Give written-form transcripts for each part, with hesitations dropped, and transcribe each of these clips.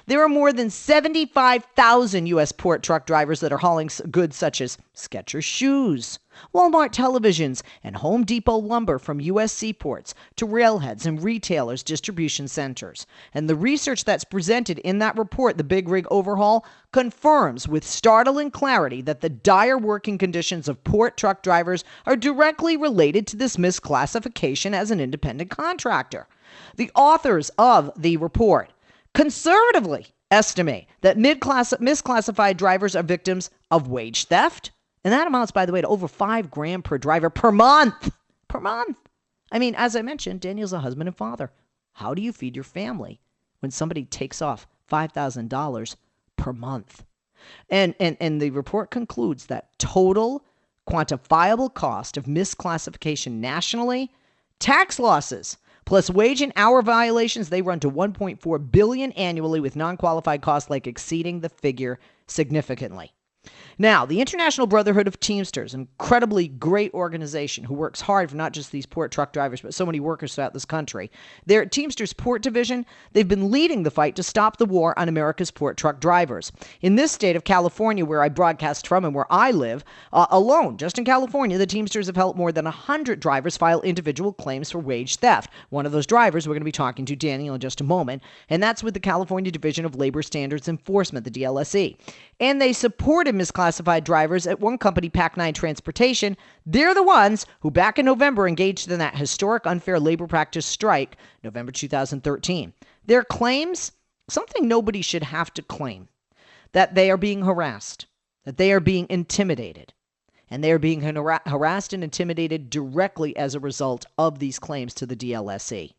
There are more than 75,000 U.S. port truck drivers that are hauling goods such as Skechers shoes, Walmart televisions, and Home Depot lumber from U.S. seaports to railheads and retailers' distribution centers. And the research that's presented in that report, the Big Rig Overhaul, confirms with startling clarity that the dire working conditions of port truck drivers are directly related to this misclassification as an independent contractor. The authors of the report conservatively estimate that misclassified drivers are victims of wage theft. And that amounts, by the way, to over $5,000 per driver per month. Per month. I mean, as I mentioned, Daniel's a husband and father. How do you feed your family when somebody takes off $5,000 per month? And the report concludes that total quantifiable cost of misclassification nationally, tax losses, plus wage and hour violations, they run to $1.4 billion annually, with non-qualified costs like exceeding the figure significantly. Now, the International Brotherhood of Teamsters, an incredibly great organization who works hard for not just these port truck drivers, but so many workers throughout this country. Their Teamsters Port Division, they've been leading the fight to stop the war on America's port truck drivers. In this state of California, where I broadcast from and where I live, alone, just in California, the Teamsters have helped more than 100 drivers file individual claims for wage theft. One of those drivers we're going to be talking to, Daniel, in just a moment, and that's with the California Division of Labor Standards Enforcement, the DLSE. And they supported misclassified drivers at one company, Pac-9 Transportation. They're the ones who back in November engaged in that historic unfair labor practice strike, November 2013. Their claims, something nobody should have to claim, that they are being harassed, that they are being intimidated, and they are being harassed and intimidated directly as a result of these claims to the DLSE.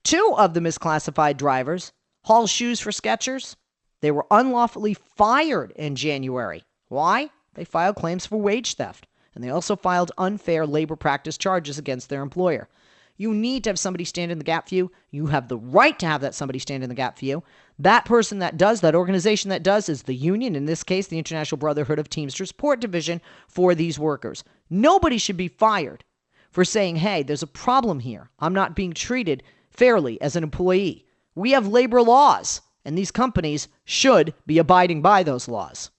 Two of the misclassified drivers haul shoes for Skechers. They were unlawfully fired in January. Why? They filed claims for wage theft, and they also filed unfair labor practice charges against their employer. You need to have somebody stand in the gap for you. You have the right to have that somebody stand in the gap for you. That person that does, that organization that does, is the union, in this case, the International Brotherhood of Teamsters Port Division for these workers. Nobody should be fired for saying, hey, there's a problem here. I'm not being treated fairly as an employee. We have labor laws, and these companies should be abiding by those laws.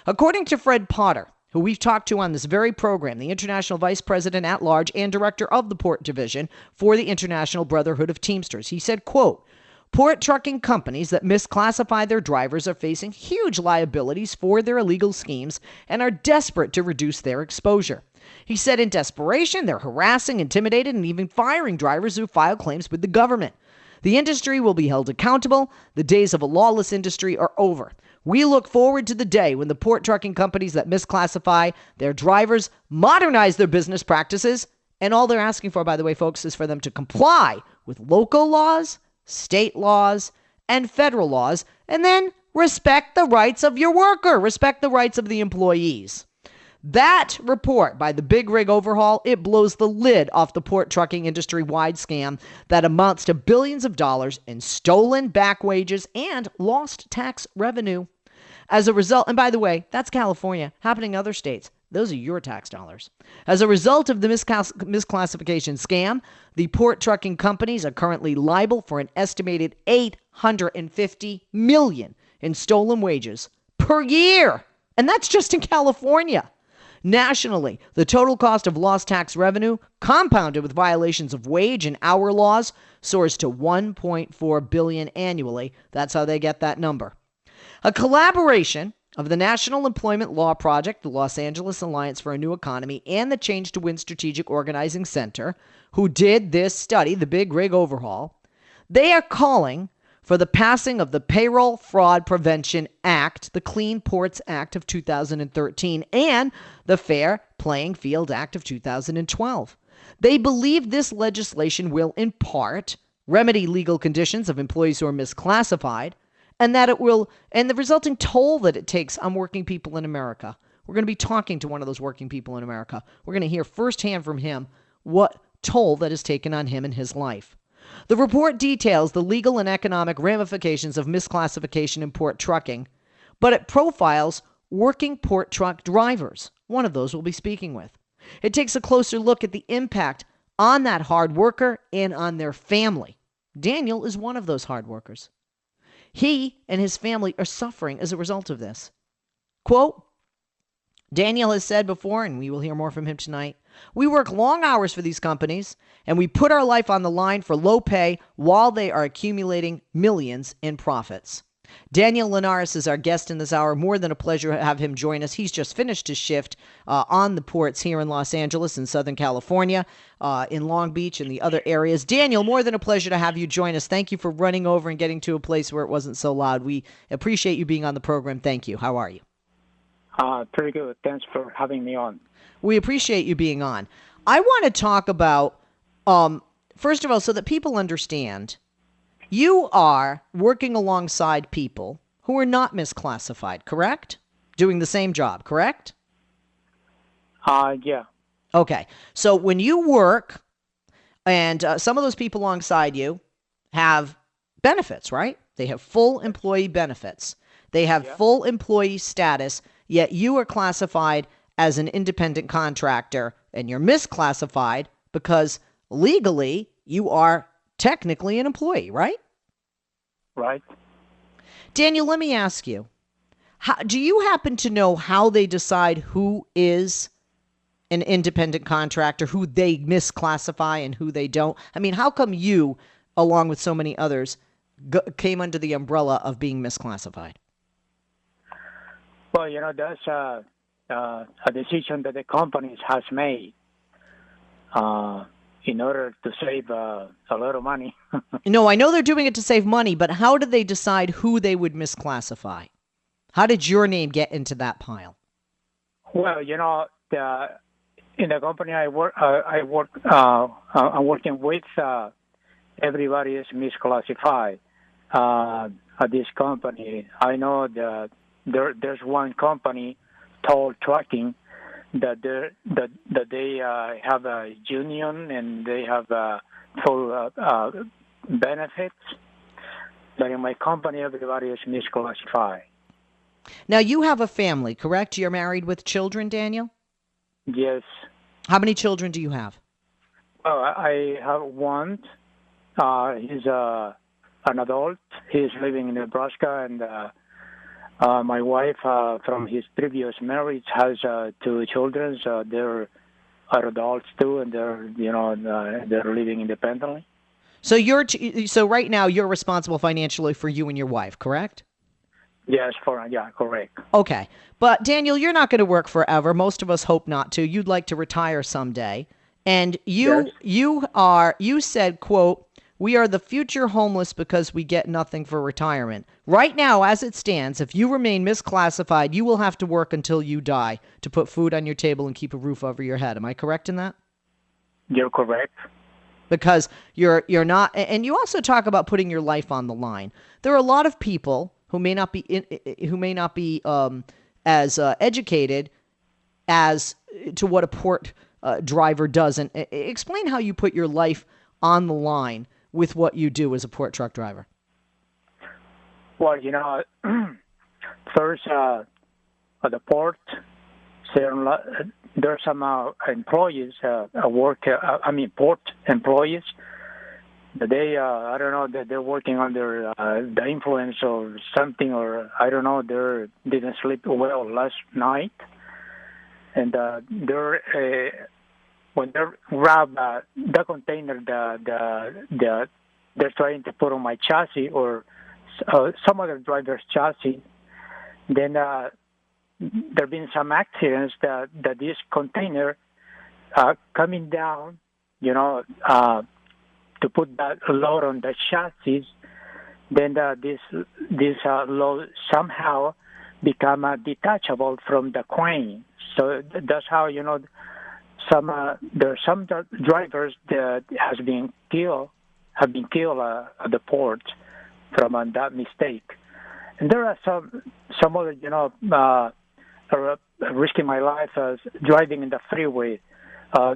According to Fred Potter, who we've talked to on this very program, the International Vice President at Large and Director of the Port Division for the International Brotherhood of Teamsters, he said, quote, port trucking companies that misclassify their drivers are facing huge liabilities for their illegal schemes and are desperate to reduce their exposure. He said in desperation, they're harassing, intimidating, and even firing drivers who file claims with the government. The industry will be held accountable. The days of a lawless industry are over. We look forward to the day when the port trucking companies that misclassify their drivers modernize their business practices. And all they're asking for, by the way, folks, is for them to comply with local laws, state laws, and federal laws, and then respect the rights of your worker, respect the rights of the employees. That report by the Big Rig Overhaul, it blows the lid off the port trucking industry-wide scam that amounts to billions of dollars in stolen back wages and lost tax revenue. As a result, and by the way, that's California, happening in other states. Those are your tax dollars. As a result of the misclassification scam, the port trucking companies are currently liable for an estimated $850 million in stolen wages per year. And that's just in California. Nationally, the total cost of lost tax revenue, compounded with violations of wage and hour laws, soars to $1.4 billion annually. That's how they get that number. A collaboration of the National Employment Law Project, the Los Angeles Alliance for a New Economy, and the Change to Win Strategic Organizing Center, who did this study, the Big Rig Overhaul, they are calling for the passing of the Payroll Fraud Prevention Act, the Clean Ports Act of 2013, and the Fair Playing Field Act of 2012. They believe this legislation will, in part, remedy legal conditions of employees who are misclassified, and that it will, and the resulting toll that it takes on working people in America. We're going to be talking to one of those working people in America. We're going to hear firsthand from him what toll that is taken on him in his life. The report details the legal and economic ramifications of misclassification in port trucking, but it profiles working port truck drivers. One of those we'll be speaking with. It takes a closer look at the impact on that hard worker and on their family. Daniel is one of those hard workers. He and his family are suffering as a result of this. Quote, Daniel has said before, and we will hear more from him tonight, we work long hours for these companies, and we put our life on the line for low pay while they are accumulating millions in profits. Daniel Linares is our guest in this hour. More than a pleasure to have him join us. He's just finished his shift on the ports here in Los Angeles, in Southern California, in Long Beach, and the other areas. Daniel, more than a pleasure to have you join us. Thank you for running over and getting to a place where it wasn't so loud. We appreciate you being on the program. Thank you. How are you? Pretty good. Thanks for having me on. We appreciate you being on. I want to talk about, first of all, so that people understand, you are working alongside people who are not misclassified, correct? Doing the same job, correct? Yeah. Okay. So when you work, and some of those people alongside you have benefits, right? They have full employee benefits. They have full employee status, yet you are classified as an independent contractor, and you're misclassified because legally you are technically an employee, right? Right. Daniel, let me ask you, do you happen to know how they decide who is an independent contractor, who they misclassify and who they don't? I mean, how come you, along with so many others, came under the umbrella of being misclassified? Well, that's a decision that the companies has made in order to save a lot of money. No, I know they're doing it to save money, but how did they decide who they would misclassify? How did your name get into that pile? Well, in the company I'm working with, everybody is misclassified at this company. I know that there's one company, Toll Trucking, that they have a union and they have full benefits. But in my company, everybody is misclassified. Now, you have a family, correct? You're married with children, Daniel? Yes. How many children do you have? Oh, I have one. He's an adult. He's living in Nebraska, and my wife, from his previous marriage, has 2 children. They're adults too, and they're living independently. So so right now you're responsible financially for you and your wife, correct? Yes, correct. Okay. But Daniel, you're not going to work forever. Most of us hope not to. You'd like to retire someday. And you said, quote, we are the future homeless because we get nothing for retirement. Right now, as it stands, if you remain misclassified, you will have to work until you die to put food on your table and keep a roof over your head. Am I correct in that? You're correct. Because you're not, and you also talk about putting your life on the line. There are a lot of people who may not be as educated as to what a port driver does. And explain how you put your life on the line with what you do as a port truck driver. Well, first at the port, there's some employees, port employees. They, I don't know, that they're working under the influence of something, or I don't know, they didn't sleep well last night, and when they grab the container, they're trying to put on my chassis or some other driver's chassis, then there been some accidents that this container coming down, to put that load on the chassis, then this load somehow become detachable from the crane. So that's how there are some drivers that have been killed at the port from that mistake, and there are some other risking my life driving in the freeway.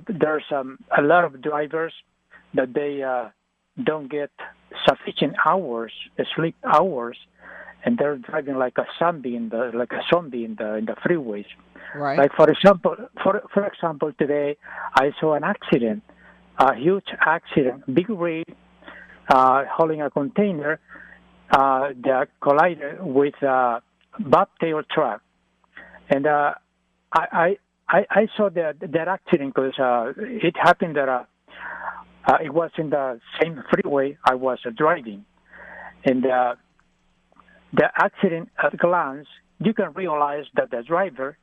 There's a lot of drivers that they don't get sufficient hours, sleep hours, and they're driving like a zombie in the freeways. Right. Like for example, today I saw an accident, a huge accident, big rig hauling a container, that collided with a bobtail truck, and I saw that accident because it happened that it was in the same freeway I was driving, and the accident at a glance, you can realize that the driver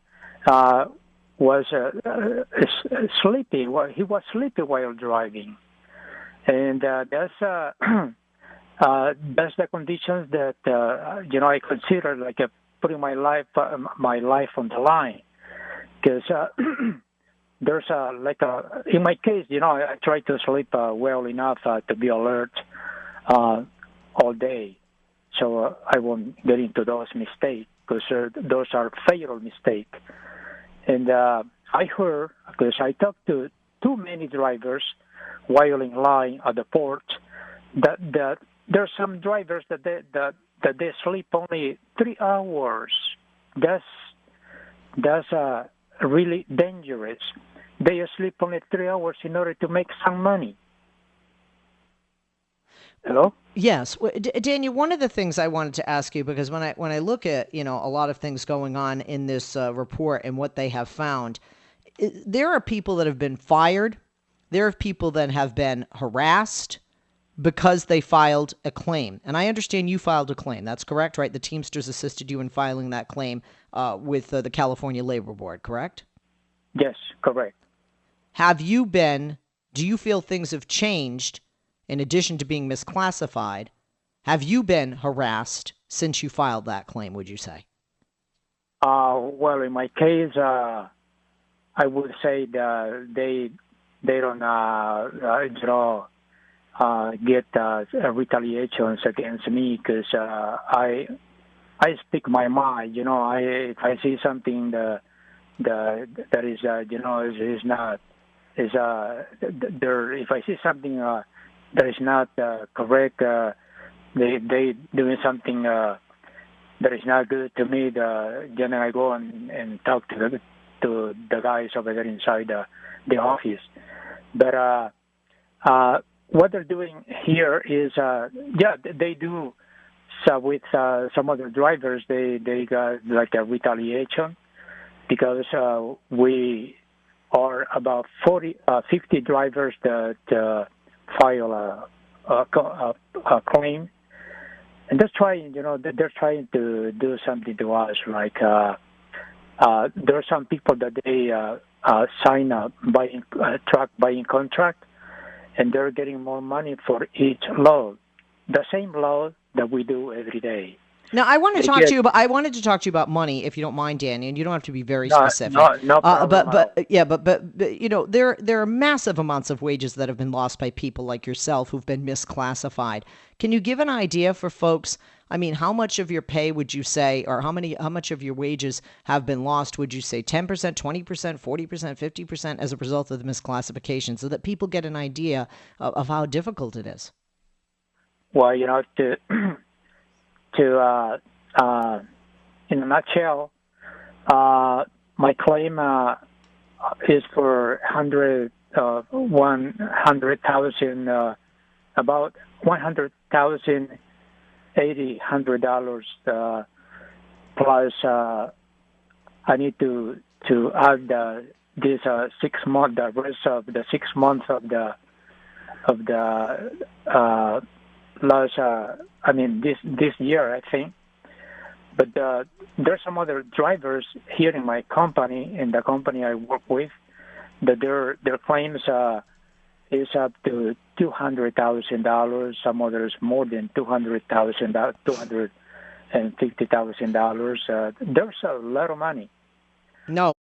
was sleepy. Well, he was sleepy while driving, and that's the conditions that I consider like putting my life on the line, because there's in my case, I try to sleep well enough to be alert all day, so I won't get into those mistakes, because those are fatal mistakes. And I heard, because I talked to too many drivers while in line at the port, that there's some drivers that they sleep only 3 hours. That's really dangerous. They sleep only 3 hours in order to make some money. Hello? Yes, Daniel. One of the things I wanted to ask you, because when I look at a lot of things going on in this report and what they have found, there are people that have been fired. There are people that have been harassed because they filed a claim. And I understand you filed a claim. That's correct, right? The Teamsters assisted you in filing that claim with the California Labor Board, correct? Yes, correct. Do you feel things have changed in addition to being misclassified? Have you been harassed since you filed that claim, would you say? Well, in my case, I would say that they don't get retaliations against me, because I speak my mind. If I see something that is is not there. If I see something that is not correct, they doing something that is not good to me. Then I go and talk to the guys over there inside the office. But what they're doing here is, they do. So with some other drivers, they got like a retaliation, because we are about 50 drivers that file a claim, and they're trying to do something to us. Like there are some people that they sign a truck buying contract, and they're getting more money for each load, the same load that we do every day. Now, I wanted to talk to you about money, if you don't mind, Danny, and you don't have to be very specific. No problem. But there are massive amounts of wages that have been lost by people like yourself who've been misclassified. Can you give an idea for folks? I mean, how much of your pay would you say, or how much of your wages have been lost? Would you say 10%, 20%, 40%, 50% as a result of the misclassification, so that people get an idea of how difficult it is? Well, to in a nutshell, my claim is for 100,000, about $100,000, $100 plus. I need to add this 6 month, the rest of the 6 months of the last. This year, I think. But there's some other drivers here in my company, in the company I work with, that their claims is up to $200,000. Some others more than $200,000, $250,000. There's a lot of money. No,